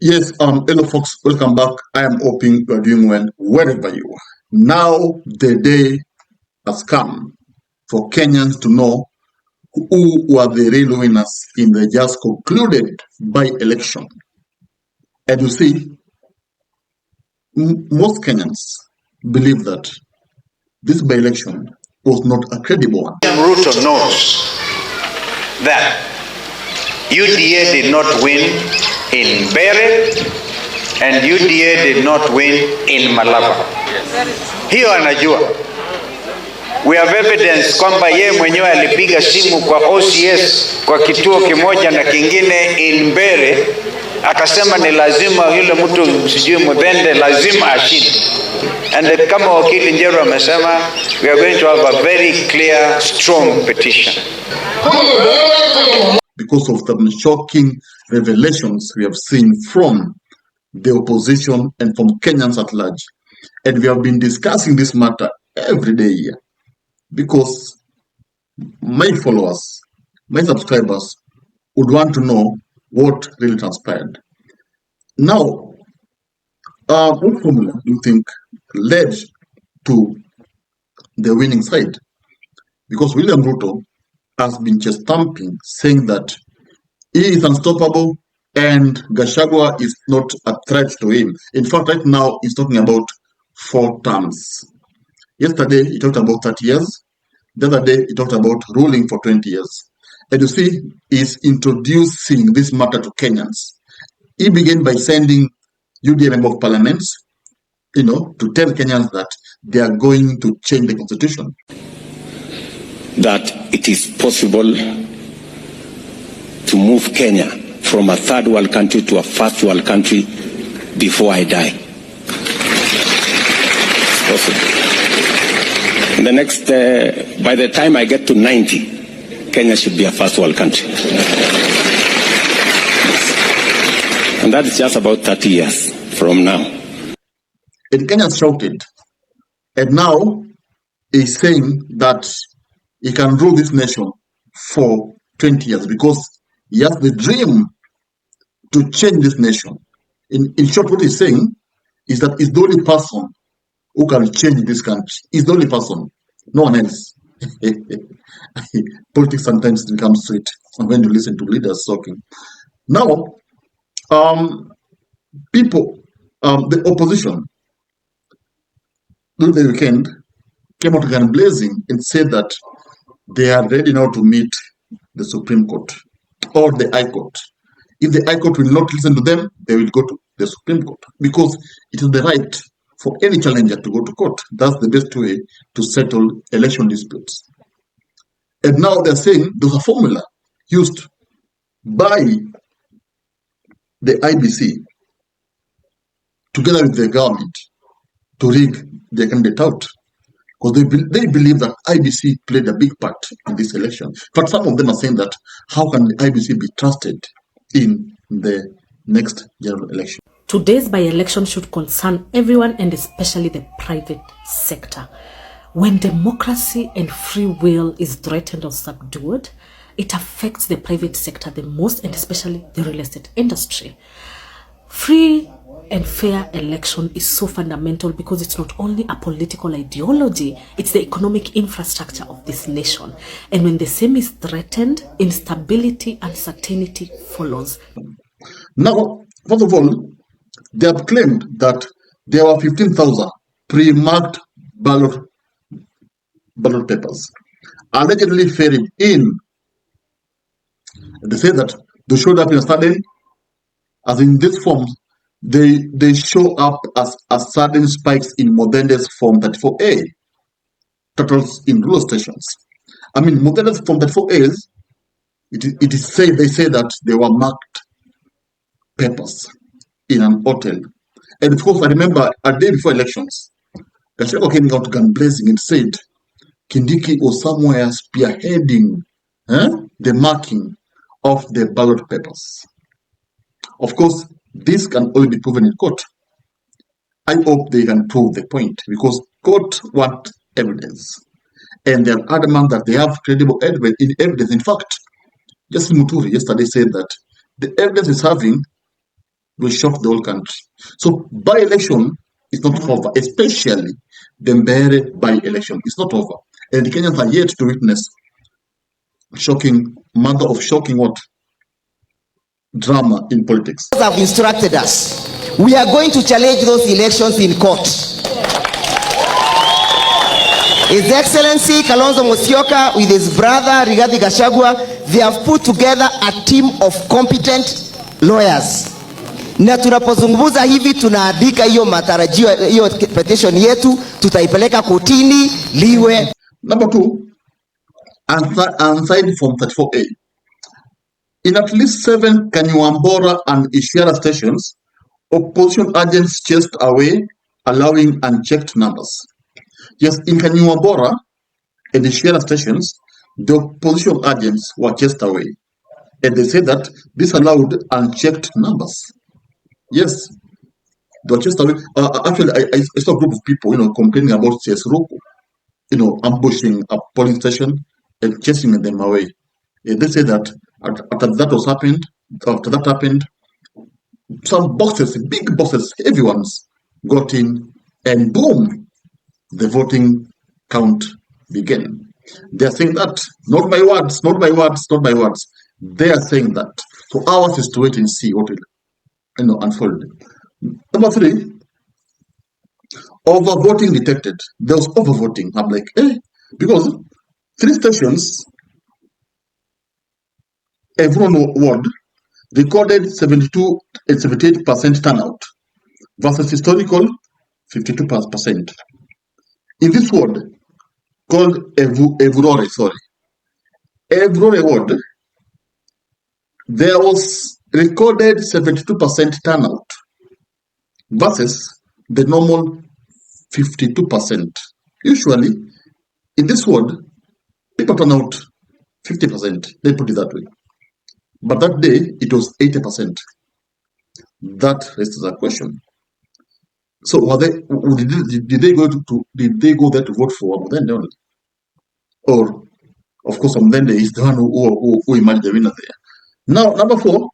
Yes, hello folks, welcome back. I am hoping you are doing well wherever you are. Now the day has come for Kenyans to know who were the real winners in the just concluded by-election. And you see, most Kenyans believe that this by-election was not a credible one. Ruto knows that UDA did not win in Mbeere and UDA did not win in Malaba. Hiyo anajua. We have evidence kwamba yeye mwenyewe alipiga simu kwa OCS kwa kituo kimoja na kingine in Mbeere akasema ni lazima yule mtu sijui Mudhende lazima ashinde. And kama wakili Njero amesema we are going to have a very clear strong petition. Because of the shocking revelations we have seen from the opposition and from Kenyans at large. And we have been discussing this matter every day here. Because my followers, my subscribers would want to know what really transpired. Now, what formula do you think led to the winning side? Because William Ruto has been just stamping, saying that he is unstoppable and Gachagua is not a threat to him. In fact, right now, he's talking about 4 terms. Yesterday, he talked about 30 years. The other day, he talked about ruling for 20 years. And you see, he's introducing this matter to Kenyans. He began by sending UDA member of parliament, to tell Kenyans that they are going to change the constitution. That it is possible to move Kenya from a third world country to a first world country before I die. It's possible. In the next, by the time I get to 90, Kenya should be a first world country. And that is just about 30 years from now. And Kenyans shouted. And now he's saying that he can rule this nation for 20 years because he has the dream to change this nation. In short, what he's saying is that he's the only person who can change this country. He's the only person, no one else. Politics sometimes becomes sweet when you listen to leaders talking. Now, people, the opposition, during the weekend, came out again blazing and said that they are ready now to meet the Supreme Court or the High Court. If the High Court will not listen to them, they will go to the Supreme Court because it is the right for any challenger to go to court. That's the best way to settle election disputes. And now they're saying there's a formula used by the IBC together with the government to rig the candidate out. Because they believe that IBC played a big part in this election. But some of them are saying that how can the IBC be trusted in the next general election? Today's by-election should concern everyone and especially the private sector. When democracy and free will is threatened or subdued, it affects the private sector the most and especially the real estate industry. Free and fair election is so fundamental because it's not only a political ideology, it's the economic infrastructure of this nation. And when the same is threatened, instability, uncertainty follows. Now, first of all, they have claimed that there were 15,000 pre-marked ballot papers allegedly failing in. They say that they showed up in a sudden, as in this form, they show up as sudden spikes in Mudhende's Form 34A totals in rural stations. I mean, Mudhende's Form 34A, it is said, they say that they were marked papers in an hotel. And of course, I remember a day before elections, Gachagua came out gun blazing and said Kindiki was somewhere spearheading the marking of the ballot papers. Of course, this can only be proven in court. I hope they can prove the point because court want evidence. And they are adamant that they have credible evidence. In fact, Justin Muturi yesterday said that the evidence is having will shock the whole country. So by-election is not over, especially the Mbeere by-election. It's not over. And the Kenyans are yet to witness mother of shocking what? Drama in politics. Have instructed us. We are going to challenge those elections in court. His Excellency Kalonzo Musyoka with his brother Rigathi Gachagua, they have put together a team of competent lawyers. Na tunapozungumza hivi tunaandika hiyo matarajio, hiyo petition yetu tutaipeleka kotini liwe. Number 2, aside from 34A, in at least 7 Kanyuambora and Ishara stations, opposition agents chased away, allowing unchecked numbers. Yes, in Kanyuambora and Ishara stations, the opposition agents were chased away. And they said that this allowed unchecked numbers. Yes, they were chased away. Actually, I saw a group of people, complaining about CS Ruto, ambushing a polling station and chasing them away. They say that after that happened, some boxes, big boxes, everyone's got in, and boom, the voting count began. They are saying that, not my words, not my words, not my words. They are saying that. So ours is to wait and see what will unfold. Number 3, overvoting detected. There was overvoting. I'm like, because 3 stations, everyone ward recorded 72 and 78% turnout versus historical 52%. In this ward called Evurore ward, there was recorded 72% turnout versus the normal 52%. Usually, in this ward, people turn out 50%. They put it that way. But that day, it was 80%. That raises a question. So, did they go there to vote for Mudende only? Or, of course, Mudende is the one who emerged the winner there. Now, number 4,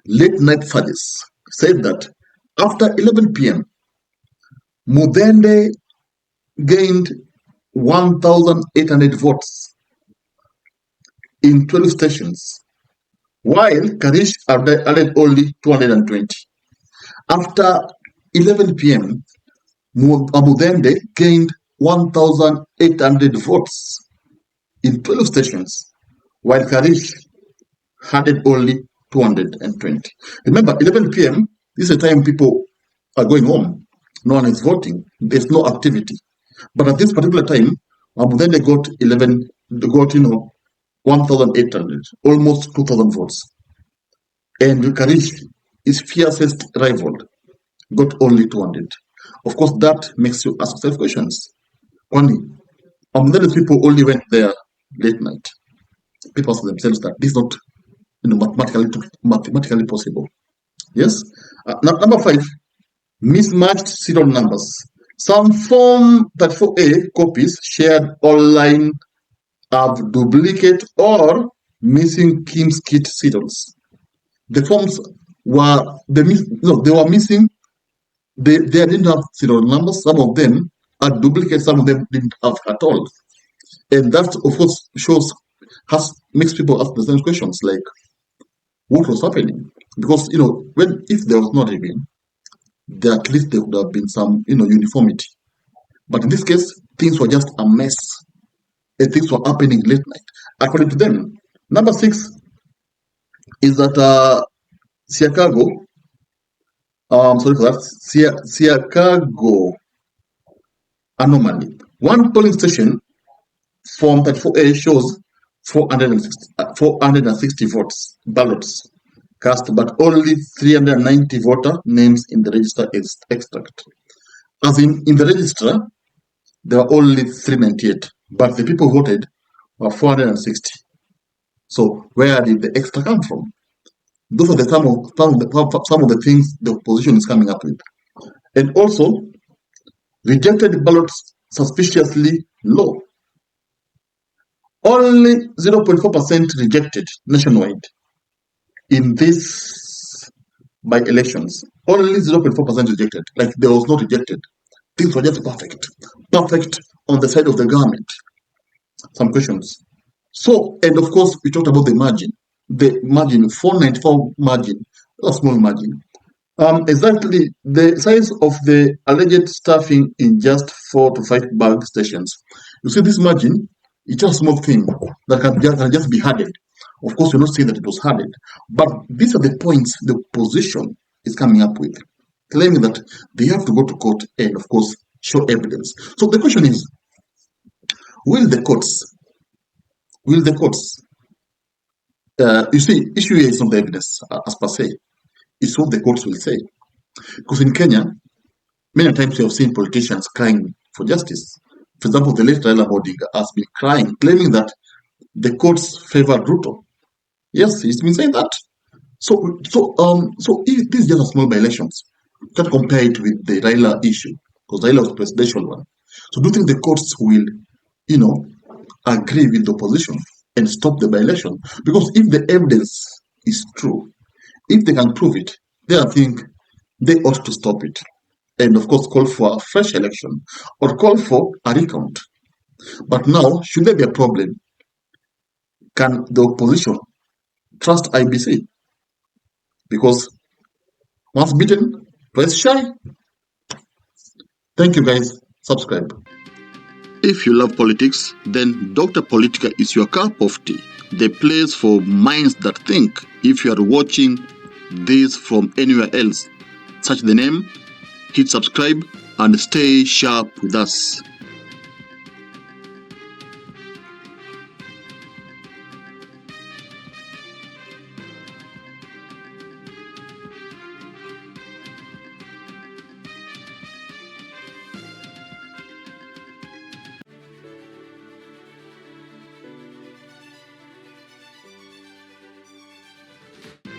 late night fudges said that after 11 p.m., Mudende gained 1,800 votes in 12 stations, while Karish added only 220. After 11 p.m., Mudende gained 1,800 votes in 12 stations, while Karish added only 220. Remember, 11 p.m., this is the time people are going home. No one is voting. There's no activity. But at this particular time, Mudende got 1,800, almost 2,000 votes. And Karish, his fiercest rival, got only 200. Of course, that makes you ask yourself questions. Only, Mudende people only went there late night. People ask themselves that this is not mathematically possible. Yes? Number 5, mismatched serial numbers. Some Form 34A copies shared online have duplicate or missing Kim's kit serials. The forms they were missing. They didn't have serial numbers. Some of them are duplicate. Some of them didn't have at all. And that, of course, makes people ask the same questions like, what was happening? Because if there was not even, at least there would have been some uniformity. But in this case, things were just a mess, and things were happening late night, according to them. Number 6 is that Chicago. Sorry for that. Chicago anomaly. One polling station Form 34A shows 460 votes, ballots cast, but only 390 voter names in the register is extract. As in the register, there were only 398, but the people voted were 460. So where did the extra come from? Those are some of the things the opposition is coming up with. And also, rejected ballots suspiciously low. Only 0.4% rejected nationwide in this by elections, only 0.4% rejected. Like there was not rejected. Things were just perfect. Perfect on the side of the government. Some questions. So, and of course, we talked about the margin. The margin, 494 margin, a small margin. Exactly the size of the alleged staffing in just 4 to 5 bag stations. You see, this margin, it's just a small thing that can just be hardened. Of course, you're not saying that it was hardened, but these are the points the opposition is coming up with, claiming that they have to go to court and, of course, show evidence. So the question is, will the courts, you see, issue here is not the evidence as per se, it's what the courts will say. Because in Kenya, many times we have seen politicians crying for justice. For example, the late Raila has been crying, claiming that the courts favored Ruto. Yes, he's been saying that. So if this is just a small violations, you can't compare it with the Raila issue, because Raila was a presidential one. So do you think the courts will, agree with the opposition and stop the violation? Because if the evidence is true, if they can prove it, then I think they ought to stop it. And of course, call for a fresh election or call for a recount. But now, should there be a problem, can the opposition trust IBC? Because once beaten, twice shy. Thank you, guys. Subscribe. If you love politics, then Dr. Politica is your cup of tea. The place for minds that think. If you are watching this from anywhere else, search the name, hit subscribe, and stay sharp with us.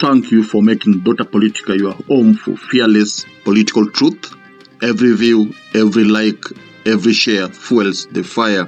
Thank you for making Dota Politica your home for fearless political truth. Every view, every like, every share fuels the fire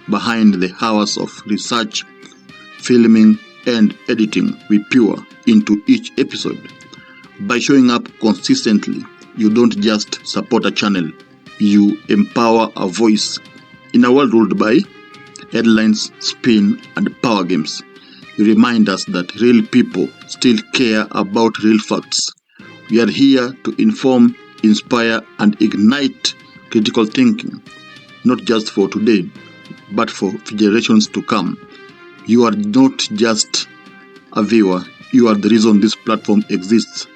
behind the hours of research, filming, and editing we pour into each episode. By showing up consistently, you don't just support a channel, you empower a voice. In a world ruled by headlines, spin, and power games, you remind us that real people still care about real facts. We are here to inform, inspire, and ignite critical thinking, not just for today, but for generations to come. You are not just a viewer, you are the reason this platform exists.